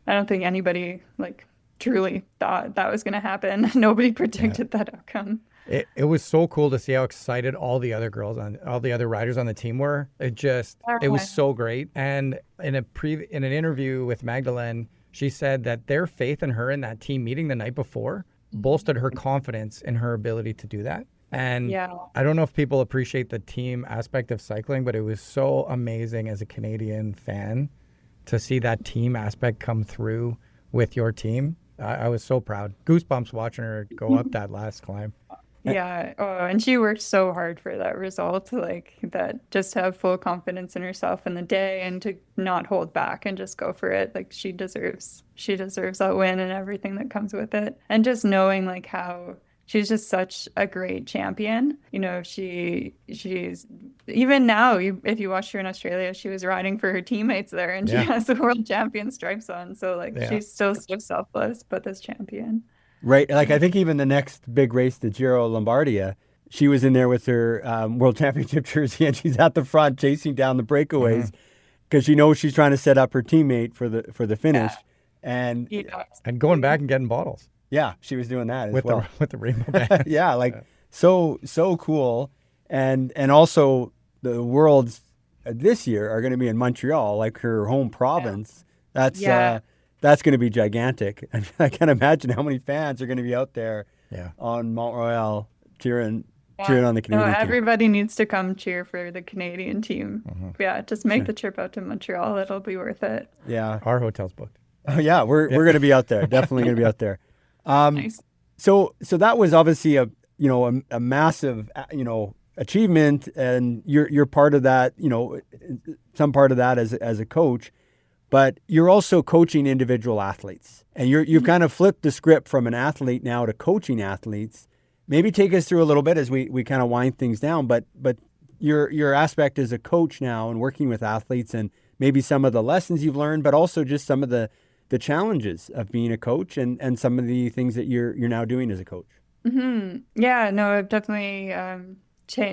anybody like truly thought that was going to happen. Nobody predicted that outcome. It was so cool to see how excited all the other riders on the team were. It was so great. And in an interview with Magdalene, she said that their faith in her in that team meeting the night before bolstered her confidence in her ability to do that. And I don't know if people appreciate the team aspect of cycling, but it was so amazing as a Canadian fan to see that team aspect come through with your team. I was so proud. Goosebumps watching her go up that last climb. Yeah. Oh, and she worked so hard for that result, like that, just to have full confidence in herself in the day and to not hold back and just go for it. Like she deserves that win and everything that comes with it. And just knowing like how she's just such a great champion. She's even now, if you watch her in Australia, she was riding for her teammates there, and she has the world champion stripes on. So like she's still so selfless, but this champion. Right. Like I think even the next big race, the Giro Lombardia, she was in there with her world championship jersey, and she's at the front chasing down the breakaways because she's trying to set up her teammate for the finish. And going back and getting bottles. Yeah, she was doing that with as well. with the rainbow band. So cool. And also the Worlds this year are going to be in Montreal, like her home province. That's going to be gigantic. I can't imagine how many fans are going to be out there on Mont Royal cheering on the Canadian team. Everybody needs to come cheer for the Canadian team. Yeah, just make the trip out to Montreal. It'll be worth it. Yeah. Our hotel's booked. Oh, yeah, we're going to be out there. Definitely going to be out there. Nice. So that was obviously a massive, achievement, and you're part of that, some part of that as a coach. But you're also coaching individual athletes, and you've kind of flipped the script from an athlete now to coaching athletes. Maybe take us through a little bit as we kind of wind things down. But your aspect as a coach now and working with athletes, and maybe some of the lessons you've learned, but also just some of the challenges of being a coach and some of the things that you're now doing as a coach. Mm-hmm. Yeah, no, I've definitely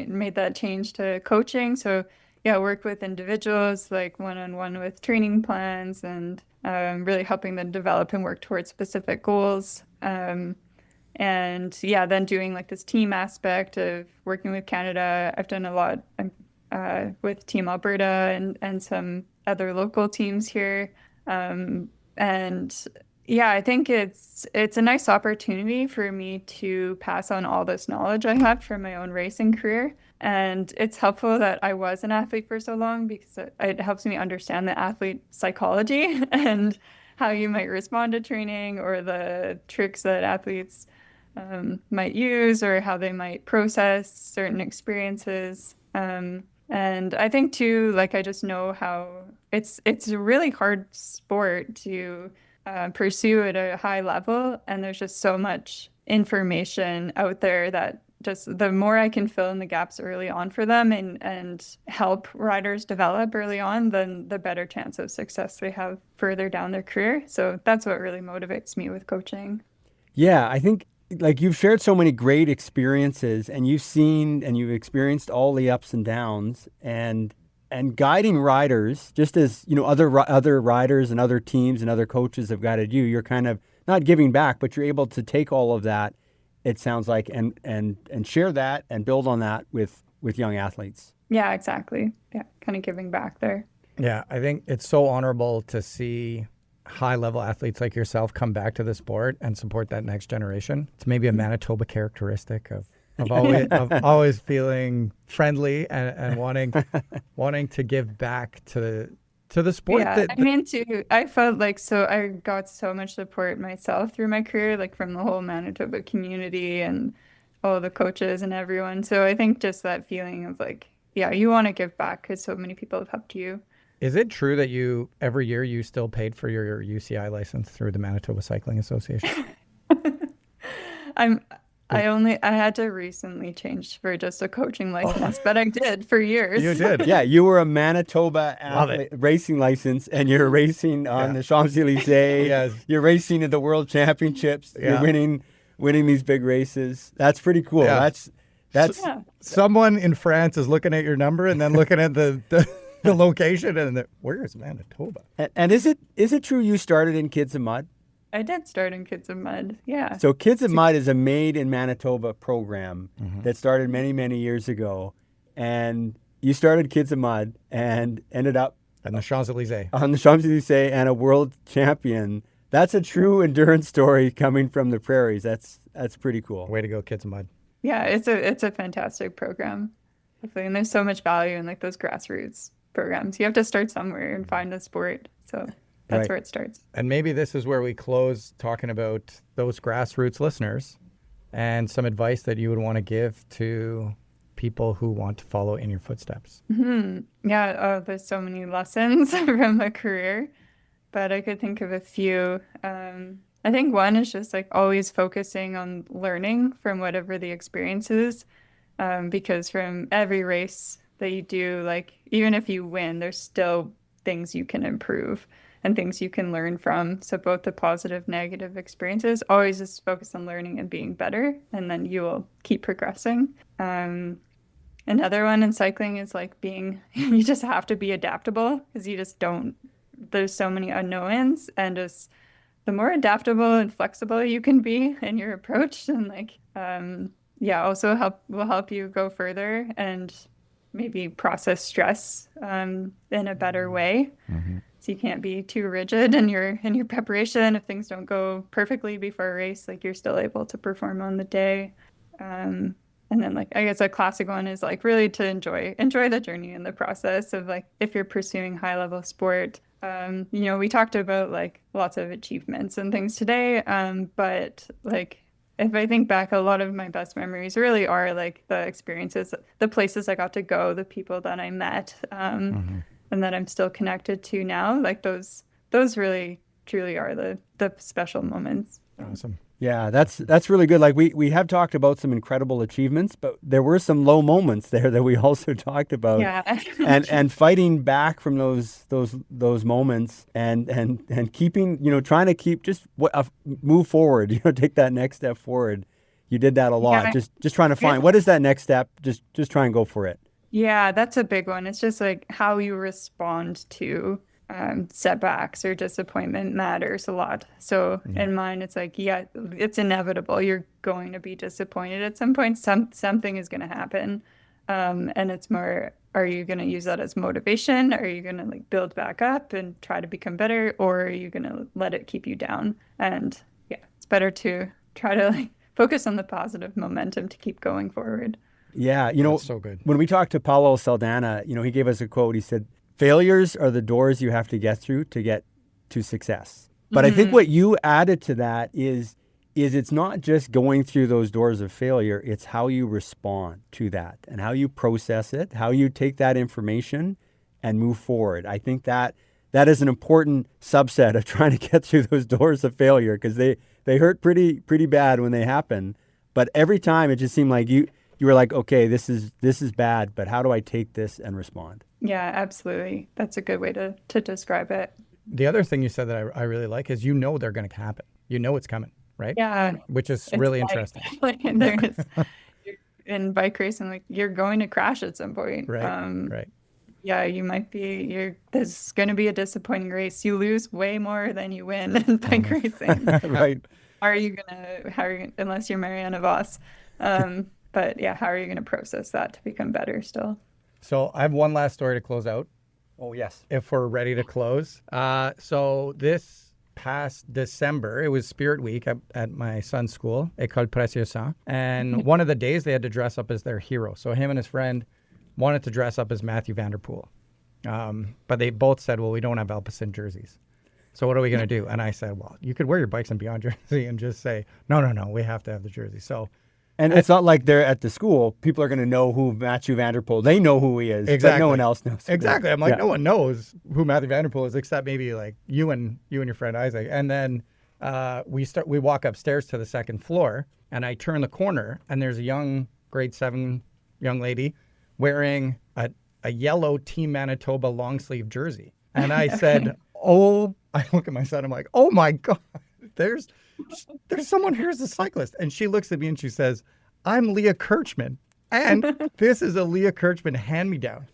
made that change to coaching. So. Yeah, work with individuals, like one-on-one with training plans, and really helping them develop and work towards specific goals. And yeah, then doing like this team aspect of working with Canada. I've done a lot with Team Alberta and some other local teams here. And yeah, I think it's a nice opportunity for me to pass on all this knowledge I have from my own racing career. And it's helpful that I was an athlete for so long because it helps me understand the athlete psychology and how you might respond to training or the tricks that athletes might use or how they might process certain experiences. And I think too, like I just know how it's a really hard sport to pursue at a high level, and there's just so much information out there that just the more I can fill in the gaps early on for them and help riders develop early on, then the better chance of success they have further down their career. So that's what really motivates me with coaching. Yeah, I think like you've shared so many great experiences, and you've seen and you've experienced all the ups and downs, and guiding riders, just as other riders and other teams and other coaches have guided you. You're kind of not giving back, but you're able to take all of that, it sounds like, and share that and build on that with young athletes. Yeah, exactly. Yeah, kind of giving back there. Yeah, I think it's so honorable to see high-level athletes like yourself come back to the sport and support that next generation. It's maybe a Manitoba characteristic of always feeling friendly and wanting to give back to the sport. Yeah, I mean, too, I felt like I got so much support myself through my career, like from the whole Manitoba community and all the coaches and everyone. So I think just that feeling of like, yeah, you want to give back because so many people have helped you. Is it true that every year you still paid for your UCI license through the Manitoba Cycling Association? I had to recently change for just a coaching license, but I did for years. You did? Yeah, you were a Manitoba racing license, and you're racing on the Champs-Élysées. Yes. You're racing at the World Championships. Yeah. You're winning these big races. That's pretty cool. Yeah. That's Someone in France is looking at your number and then looking at the location and where is Manitoba? And is it true you started in Kids of Mud? I did start in Kids of Mud, yeah. So Kids of Mud is a Made in Manitoba program that started many, many years ago. And you started Kids of Mud and ended up on the Champs-Élysées. On the Champs-Élysées and a world champion. That's a true endurance story coming from the prairies. That's pretty cool. Way to go, Kids of Mud. Yeah, it's a fantastic program. Definitely. And there's so much value in like those grassroots programs. You have to start somewhere and find a sport. So that's where it starts. And maybe this is where we close talking about those grassroots listeners and some advice that you would want to give to people who want to follow in your footsteps. Mm-hmm. Yeah, there's so many lessons from a career, but I could think of a few. I think one is just like always focusing on learning from whatever the experience is, because from every race that you do, like even if you win, there's still things you can improve and things you can learn from. So both the positive, negative experiences, always just focus on learning and being better, and then you will keep progressing. Another one in cycling is like you just have to be adaptable because you just there's so many unknowns, and just the more adaptable and flexible you can be in your approach, and also will help you go further and maybe process stress in a better way. Mm-hmm. So you can't be too rigid in your preparation. If things don't go perfectly before a race, like you're still able to perform on the day. And then like I guess a classic one is like really to enjoy the journey and the process of like if you're pursuing high level sport. We talked about like lots of achievements and things today, but like if I think back, a lot of my best memories really are like the experiences, the places I got to go, the people that I met, and that I'm still connected to now. Like those really truly are the special moments. Awesome. Yeah, that's really good. Like we have talked about some incredible achievements, but there were some low moments there that we also talked about. Yeah. and fighting back from those moments and keeping, trying to keep move forward, take that next step forward. You did that a lot. Yeah. Just trying to find what is that next step? Just try and go for it. Yeah, that's a big one. It's just like how you respond to setbacks or disappointment matters a lot. So in mine, it's like, yeah, it's inevitable. You're going to be disappointed at some point. Something is going to happen. And it's more, are you going to use that as motivation? Are you going to like build back up and try to become better? Or are you going to let it keep you down? And yeah, it's better to try to like focus on the positive momentum to keep going forward. Yeah. That's so good. When we talked to Paulo Saldana, he gave us a quote. He said, failures are the doors you have to get through to get to success. But I think what you added to that is it's not just going through those doors of failure, it's how you respond to that and how you process it, how you take that information and move forward. I think that is an important subset of trying to get through those doors of failure, because they hurt pretty bad when they happen. But every time it just seemed like you were like, okay, this is bad, but how do I take this and respond? Yeah, absolutely. That's a good way to describe it. The other thing you said that I really like is they're going to happen. It's coming, right? Yeah. Which is really interesting. In bike racing, like you're going to crash at some point. Right. Right. Yeah, you might be, there's going to be a disappointing race. You lose way more than you win in bike racing. Right. How are you going to, unless you're Marianne Vos. But yeah, how are you going to process that to become better still? So I have one last story to close out. Oh, yes. If we're ready to close. So this past December, it was Spirit Week at my son's school, École Précieusant. And one of the days they had to dress up as their hero. So him and his friend wanted to dress up as Matthew Van Der Poel. But they both said, well, we don't have Alpecin jerseys. So what are we going to do? And I said, well, you could wear your Bikes and Beyond jersey and just say, no, we have to have the jersey. So. And it's not like they're at the school. People are going to know who Matthew Van Der Poel. They know who he is, exactly. But no one else knows. Exactly. I'm like, no one knows who Matthew Van Der Poel is except maybe like you and your friend Isaac. And then we walk upstairs to the second floor, and I turn the corner, and there's a young grade 7 young lady wearing a yellow Team Manitoba long sleeve jersey. And I said, I look at my son. I'm like, oh my God, there's someone here as a cyclist. And she looks at me and she says, I'm Leah Kirchmann. And this is a Leah Kirchmann hand-me-down.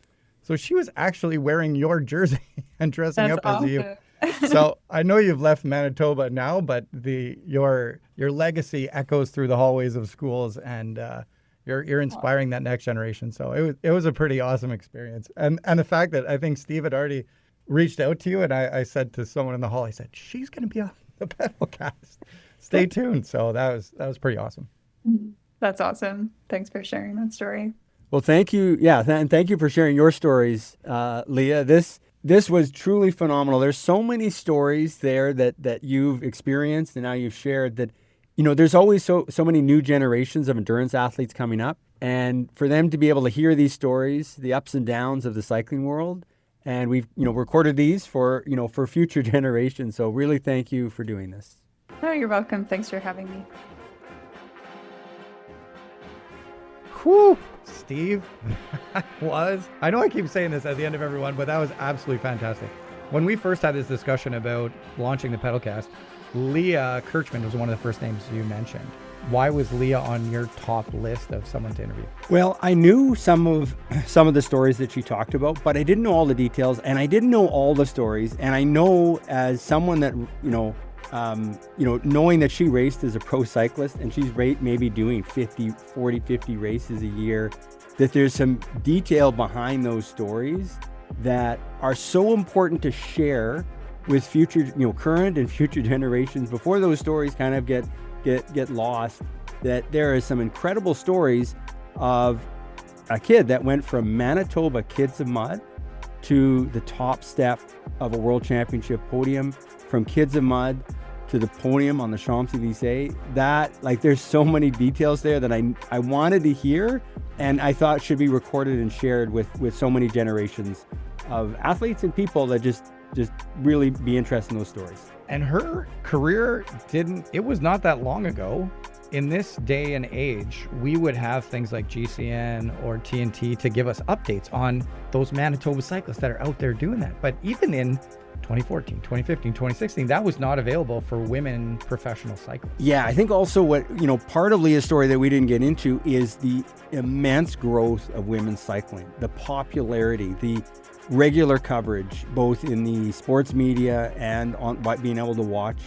So she was actually wearing your jersey and dressing up as you. So I know you've left Manitoba now, but your legacy echoes through the hallways of schools, and you're inspiring that next generation. So it was a pretty awesome experience. And the fact that I think Steve had already reached out to you, and I said to someone in the hall, I said, she's going to be on the PedalCast. Stay tuned. So that was pretty awesome. That's awesome. Thanks for sharing that story. Well, thank you. Yeah, and thank you for sharing your stories, Leah. This was truly phenomenal. There's so many stories there that you've experienced and now you've shared that, there's always so many new generations of endurance athletes coming up. And for them to be able to hear these stories, the ups and downs of the cycling world, and we've, recorded these for future generations. So really thank you for doing this. Oh, you're welcome. Thanks for having me. Whew, Steve, I know I keep saying this at the end of everyone, but that was absolutely fantastic. When we first had this discussion about launching the PedalCast, Leah Kirchmann was one of the first names you mentioned. Why was Leah on your top list of someone to interview? Well, I knew some of the stories that she talked about, but I didn't know all the details, and I didn't know all the stories. And I know, as someone that knowing that she raced as a pro cyclist and she's maybe doing 50 races a year, that there's some detail behind those stories that are so important to share with future, current and future generations before those stories kind of get lost. That there are some incredible stories of a kid that went from Manitoba Kids of Mud to the top step of a world championship podium, from Kids of Mud to the podium on the Champs-Élysées. There's so many details there that I wanted to hear, and I thought should be recorded and shared with so many generations of athletes and people that just really be interested in those stories. And her career it was not that long ago. In this day and age, we would have things like GCN or TNT to give us updates on those Manitoba cyclists that are out there doing that. But even in 2014, 2015, 2016, that was not available for women professional cyclists. Yeah, I think also what, part of Leah's story that we didn't get into is the immense growth of women's cycling, the popularity, regular coverage, both in the sports media and on being able to watch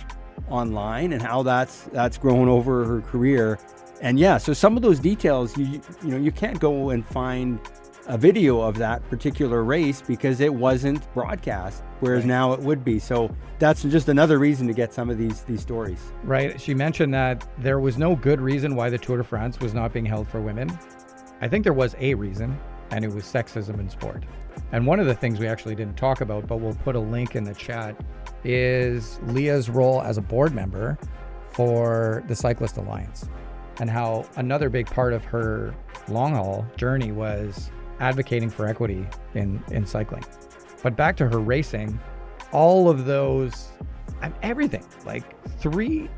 online, and how that's grown over her career. And yeah, so some of those details, you can't go and find a video of that particular race because it wasn't broadcast, whereas now it would be. So that's just another reason to get some of these stories. Right. She mentioned that there was no good reason why the Tour de France was not being held for women. I think there was a reason, and it was sexism in sport. And one of the things we actually didn't talk about, but we'll put a link in the chat, is Leah's role as a board member for the Cyclist Alliance, and how another big part of her long haul journey was advocating for equity in cycling. But back to her racing, all of those, everything, like three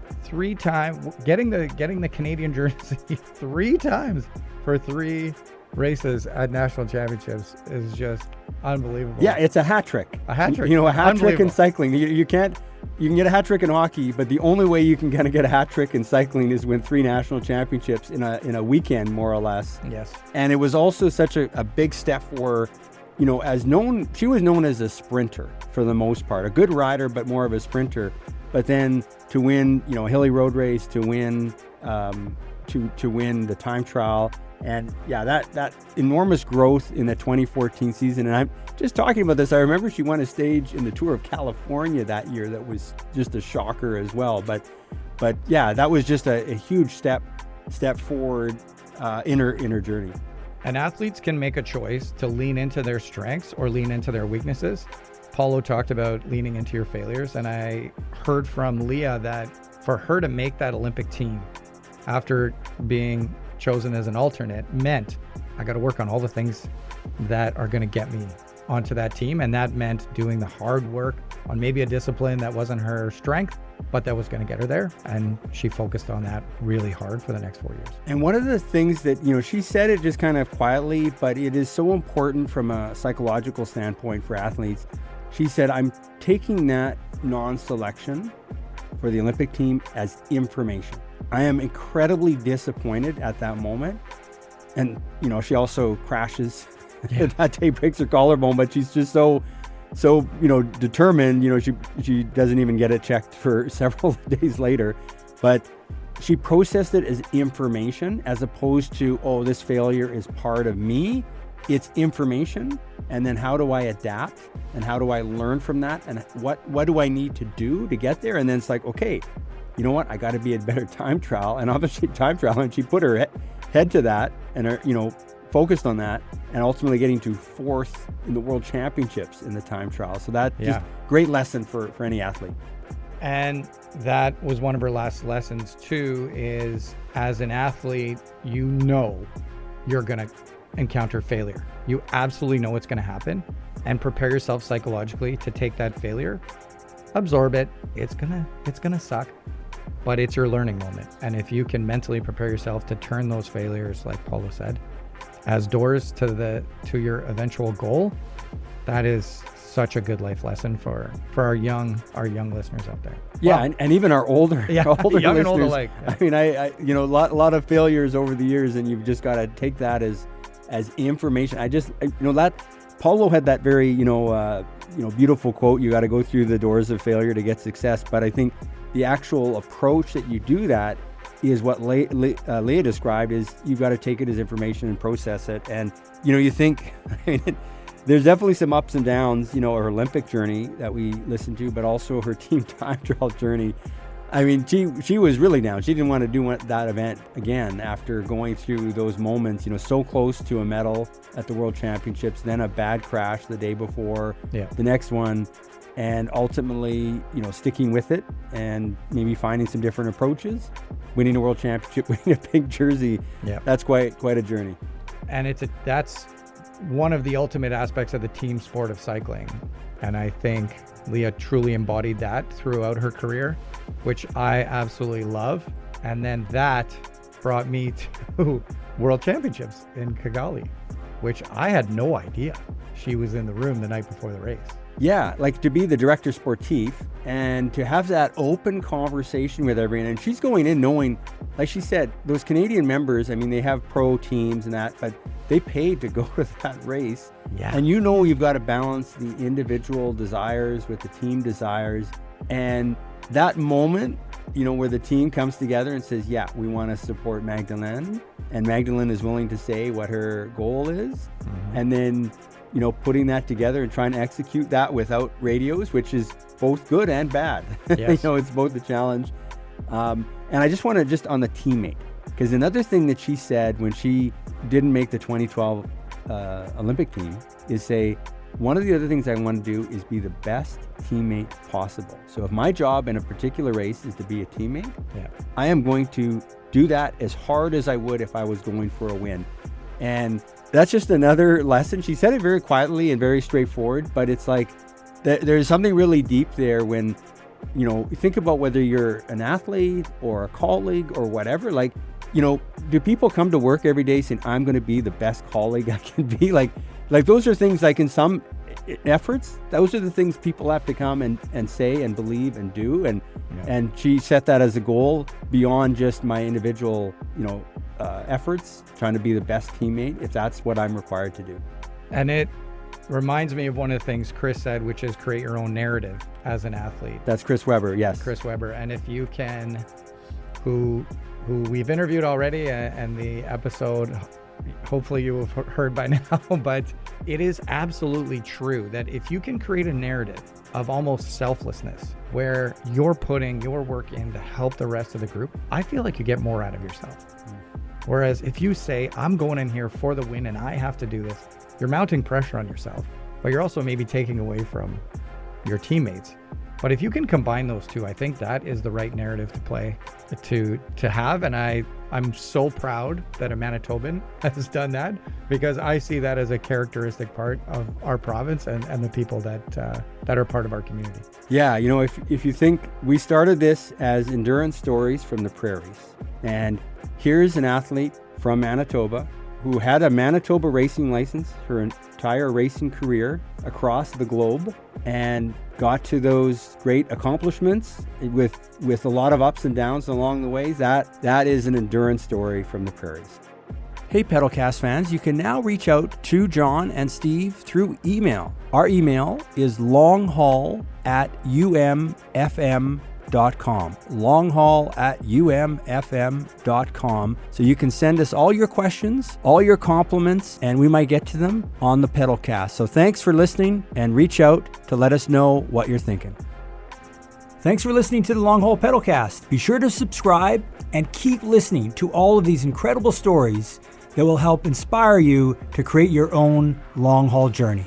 times, getting the Canadian jersey 3 times for 3 races at national championships is just unbelievable. Yeah, it's a hat trick. A hat trick. A hat trick in cycling. You can get a hat trick in hockey, but the only way you can kind of get a hat trick in cycling is win 3 national championships in a weekend, more or less. Yes. And it was also such a big step for, she was known as a sprinter for the most part, a good rider, but more of a sprinter. But then to win, Hilly Road Race, to win, to win the time trial. And yeah, that enormous growth in the 2014 season. And I'm just talking about this, I remember she won a stage in the Tour of California that year that was just a shocker as well. But yeah, that was just a huge step forward in her journey. And athletes can make a choice to lean into their strengths or lean into their weaknesses. Paulo talked about leaning into your failures, and I heard from Leah that for her to make that Olympic team after being chosen as an alternate meant I got to work on all the things that are going to get me onto that team. And that meant doing the hard work on maybe a discipline that wasn't her strength, but that was going to get her there. And she focused on that really hard for the next 4 years. And one of the things that, she said it just kind of quietly, but it is so important from a psychological standpoint for athletes. She said, I'm taking that non-selection for the Olympic team as information. I am incredibly disappointed at that moment. And, she also crashes that day, breaks her collarbone, but she's just so determined, she doesn't even get it checked for several days later. But she processed it as information as opposed to, this failure is part of me. It's information. And then how do I adapt? And how do I learn from that? And what do I need to do to get there? And then it's like, okay, you know what? I got to be a better time trial. And obviously time trial. And she put her head to that and, focused on that, and ultimately getting to 4th in the world championships in the time trial. So that just great lesson for any athlete. And that was one of her last lessons too, is as an athlete, you're going to encounter failure. You absolutely know what's going to happen, and prepare yourself psychologically to take that failure, absorb it. It's going to suck, but it's your learning moment. And if you can mentally prepare yourself to turn those failures, like Paulo said, as doors to your eventual goal, that is such a good life lesson for our young listeners out there. Yeah, wow. and even our older young listeners. And old alike. Yeah. I mean, I a lot of failures over the years, and you've just got to take that as information. That Paulo had that very beautiful quote. You got to go through the doors of failure to get success. But I think the actual approach that you do that is what Leah described, is you've got to take it as information and process it. And, you think, there's definitely some ups and downs, her Olympic journey that we listened to, but also her team time trial journey. I mean, she was really down. She didn't want to do that event again after going through those moments, so close to a medal at the World Championships, then a bad crash the day before, the next one. And ultimately, sticking with it and maybe finding some different approaches, winning a world championship, winning a big jersey. Yeah, that's quite a journey. And that's one of the ultimate aspects of the team sport of cycling. And I think Leah truly embodied that throughout her career, which I absolutely love. And then that brought me to World Championships in Kigali, which I had no idea she was in the room the night before the race. Yeah, like to be the director sportif and to have that open conversation with everyone. And she's going in knowing, like she said, those Canadian members, I mean, they have pro teams and that, but they paid to go to that race. Yeah. And you've got to balance the individual desires with the team desires. And that moment, where the team comes together and says, yeah, we want to support Magdalene, and Magdalene is willing to say what her goal is. Mm-hmm. And then, putting that together and trying to execute that without radios, which is both good and bad. Yes. It's both a challenge. And I just want to just on the teammate, because another thing that she said when she didn't make the 2012 Olympic team is say, one of the other things I want to do is be the best teammate possible. So if my job in a particular race is to be a teammate, I am going to do that as hard as I would if I was going for a win. And that's just another lesson. She said it very quietly and very straightforward, but it's like there's something really deep there when, you think about whether you're an athlete or a colleague or whatever, like, do people come to work every day saying, I'm going to be the best colleague I can be? Like those are things like in some efforts, those are the things people have to come and say and believe and do. And she set that as a goal beyond just my individual, efforts, trying to be the best teammate, if that's what I'm required to do. And it reminds me of one of the things Chris said, which is create your own narrative as an athlete. That's Chris Webber, yes. Chris Webber. And if you can, who we've interviewed already, and the episode, hopefully you have heard by now, but it is absolutely true that if you can create a narrative of almost selflessness, where you're putting your work in to help the rest of the group, I feel like you get more out of yourself. Whereas if you say, I'm going in here for the win and I have to do this, you're mounting pressure on yourself, but you're also maybe taking away from your teammates. But if you can combine those two, I think that is the right narrative to play, to have. And I'm so proud that a Manitoban has done that, because I see that as a characteristic part of our province and the people that are part of our community. Yeah, if you think, we started this as endurance stories from the prairies, and here's an athlete from Manitoba who had a Manitoba racing license her entire racing career across the globe, and got to those great accomplishments with a lot of ups and downs along the way. That is an endurance story from the prairies. Hey, PedalCast fans, you can now reach out to John and Steve through email. Our email is longhall@umfm.com. longhall@umfm.com. So you can send us all your questions, all your compliments, and we might get to them on the PedalCast. So thanks for listening, and reach out to let us know what you're thinking. Thanks for listening to the Long Haul PedalCast. Be sure to subscribe and keep listening to all of these incredible stories that will help inspire you to create your own long haul journey.